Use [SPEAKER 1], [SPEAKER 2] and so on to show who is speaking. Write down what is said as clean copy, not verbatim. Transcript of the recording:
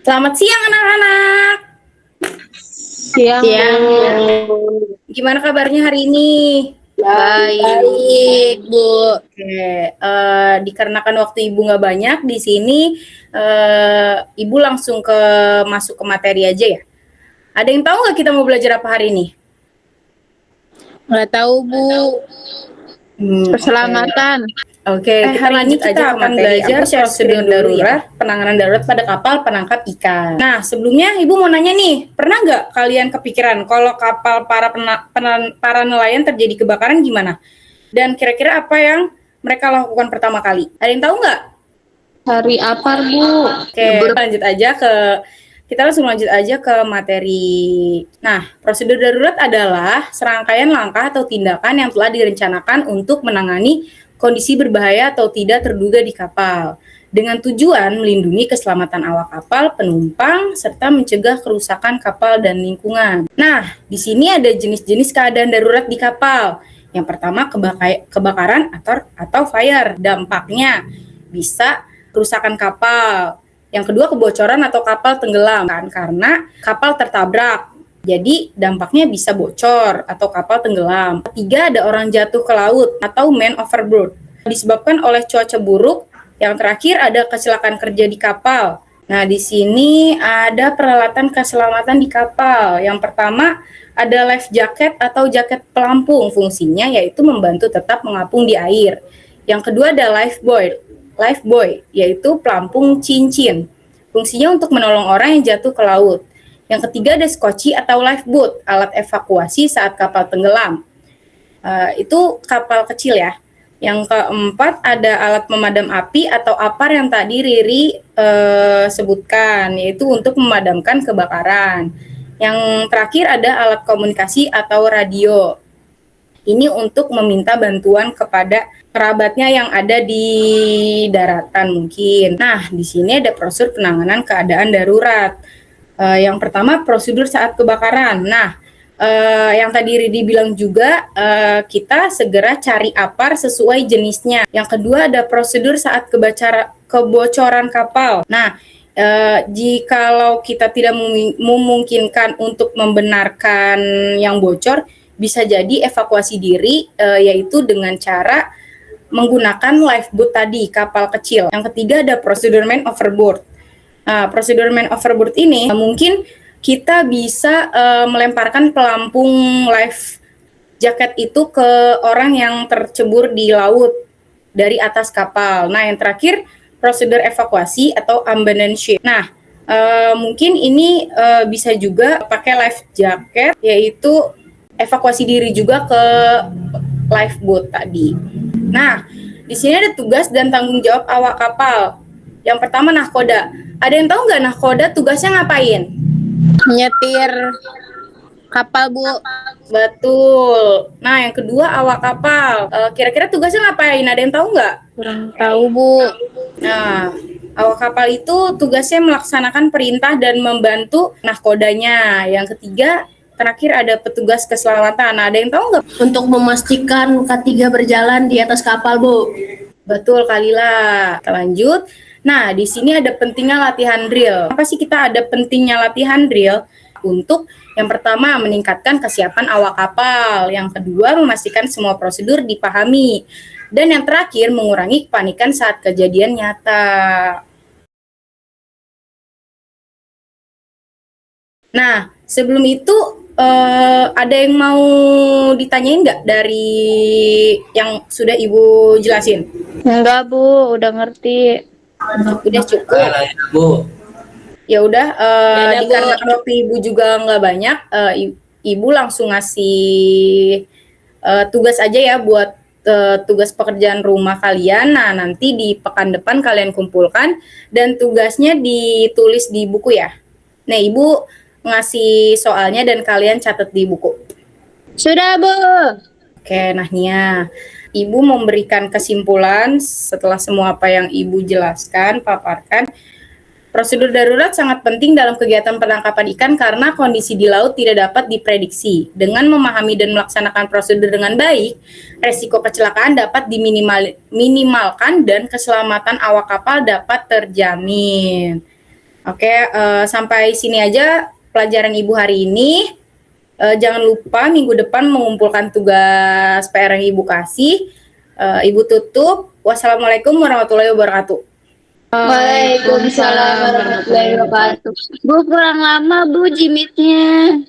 [SPEAKER 1] Selamat siang anak-anak.
[SPEAKER 2] Siang,
[SPEAKER 3] Siang,
[SPEAKER 2] Bu.
[SPEAKER 1] Gimana kabarnya hari ini?
[SPEAKER 3] baik, Bu.
[SPEAKER 1] Oke, dikarenakan waktu Ibu nggak banyak di sini, Ibu langsung masuk ke materi aja ya. Ada yang tahu nggak kita mau belajar apa hari ini?
[SPEAKER 3] Nggak tahu, Bu. Keselamatan.
[SPEAKER 1] Oke, kita
[SPEAKER 2] hari
[SPEAKER 1] lanjut
[SPEAKER 2] ini
[SPEAKER 1] aja
[SPEAKER 2] kita
[SPEAKER 1] ke
[SPEAKER 2] akan
[SPEAKER 1] materi.
[SPEAKER 2] belajar
[SPEAKER 1] Aku share
[SPEAKER 2] prosedur
[SPEAKER 1] screen dulu
[SPEAKER 2] darurat,
[SPEAKER 1] ya. Penanganan darurat pada kapal penangkap ikan. Nah, sebelumnya Ibu mau nanya nih, pernah nggak kalian kepikiran kalau kapal para nelayan terjadi kebakaran gimana? Dan kira-kira apa yang mereka lakukan pertama kali? Ada yang tahu nggak?
[SPEAKER 3] Cari apar, Bu.
[SPEAKER 1] Oke, kita langsung lanjut aja ke materi. Nah, prosedur darurat adalah serangkaian langkah atau tindakan yang telah direncanakan untuk menangani kondisi berbahaya atau tidak terduga di kapal, dengan tujuan melindungi keselamatan awak kapal, penumpang, serta mencegah kerusakan kapal dan lingkungan. Nah, di sini ada jenis-jenis keadaan darurat di kapal. Yang pertama, kebakaran atau fire. Dampaknya bisa kerusakan kapal. Yang kedua, kebocoran atau kapal tenggelam, kan, karena kapal tertabrak. Jadi dampaknya bisa bocor atau kapal tenggelam. Ketiga, ada orang jatuh ke laut atau man overboard disebabkan oleh cuaca buruk. Yang terakhir, ada kecelakaan kerja di kapal. Nah, di sini ada peralatan keselamatan di kapal. Yang pertama, ada life jacket atau jaket pelampung. Fungsinya yaitu membantu tetap mengapung di air. Yang kedua, ada lifebuoy, yaitu pelampung cincin. Fungsinya untuk menolong orang yang jatuh ke laut. Yang ketiga, ada skoci atau lifeboat, alat evakuasi saat kapal tenggelam. Itu kapal kecil ya. Yang keempat, ada alat pemadam api atau APAR yang tadi Riri sebutkan, yaitu untuk memadamkan kebakaran. Yang terakhir, ada alat komunikasi atau radio. Ini untuk meminta bantuan kepada kerabatnya yang ada di daratan mungkin. Nah, di sini ada prosedur penanganan keadaan darurat. Yang pertama, prosedur saat kebakaran. Nah, yang tadi Ridi bilang juga, kita segera cari apar sesuai jenisnya. Yang kedua, ada prosedur saat kebocoran kapal. Nah, jikalau kita tidak memungkinkan untuk membenarkan yang bocor, bisa jadi evakuasi diri, yaitu dengan cara menggunakan lifeboat tadi, kapal kecil. Yang ketiga, ada prosedur man overboard. Nah, prosedur man overboard ini mungkin kita bisa melemparkan pelampung life jacket itu ke orang yang tercebur di laut dari atas kapal. Nah, yang terakhir, prosedur evakuasi atau abandon ship. Nah, mungkin ini bisa juga pakai life jacket, yaitu evakuasi diri juga ke lifeboat tadi. Nah, di sini ada tugas dan tanggung jawab awak kapal. Yang pertama, nahkoda. Ada yang tahu nggak nahkoda tugasnya ngapain?
[SPEAKER 3] Nyetir kapal, Bu.
[SPEAKER 1] Betul. Nah, yang kedua, awak kapal. Kira-kira tugasnya ngapain? Ada yang tahu nggak?
[SPEAKER 3] Kurang tahu, Bu.
[SPEAKER 1] Nah, awak kapal itu tugasnya melaksanakan perintah dan membantu nahkodanya. Yang ketiga, terakhir ada petugas keselamatan. Nah, ada yang tahu nggak?
[SPEAKER 2] Untuk memastikan K3 berjalan di atas kapal, Bu.
[SPEAKER 1] Betul, Kalila. Kita lanjut. Nah, di sini ada pentingnya latihan drill. Apa sih kita ada pentingnya latihan drill? Untuk yang pertama, meningkatkan kesiapan awak kapal. Yang kedua, memastikan semua prosedur dipahami. Dan yang terakhir, mengurangi kepanikan saat kejadian nyata. Nah, sebelum itu ada yang mau ditanyain nggak dari yang sudah Ibu jelasin?
[SPEAKER 3] Enggak, Bu. Udah ngerti.
[SPEAKER 1] Udah cukup.
[SPEAKER 4] Bu.
[SPEAKER 1] Ya udah,
[SPEAKER 3] Ya udah, Bu.
[SPEAKER 1] dikarenakan waktu Ibu juga nggak banyak, Ibu langsung ngasih tugas aja ya buat tugas pekerjaan rumah kalian. Nah, nanti di pekan depan kalian kumpulkan dan tugasnya ditulis di buku ya. Nah, Ibu ngasih soalnya dan kalian catat di buku.
[SPEAKER 3] Sudah, Bu.
[SPEAKER 1] Oke, nah Nia, Ibu memberikan kesimpulan setelah semua apa yang Ibu jelaskan, paparkan. Prosedur darurat sangat penting dalam kegiatan penangkapan ikan karena kondisi di laut tidak dapat diprediksi. Dengan memahami dan melaksanakan prosedur dengan baik, resiko kecelakaan dapat diminimalkan dan keselamatan awak kapal dapat terjamin. Oke, sampai sini aja pelajaran Ibu hari ini. Jangan lupa minggu depan mengumpulkan tugas PR yang Ibu kasih. Ibu tutup. Wassalamualaikum warahmatullahi wabarakatuh.
[SPEAKER 3] Waalaikumsalam warahmatullahi wabarakatuh. Bu, kurang lama Bu jimitnya.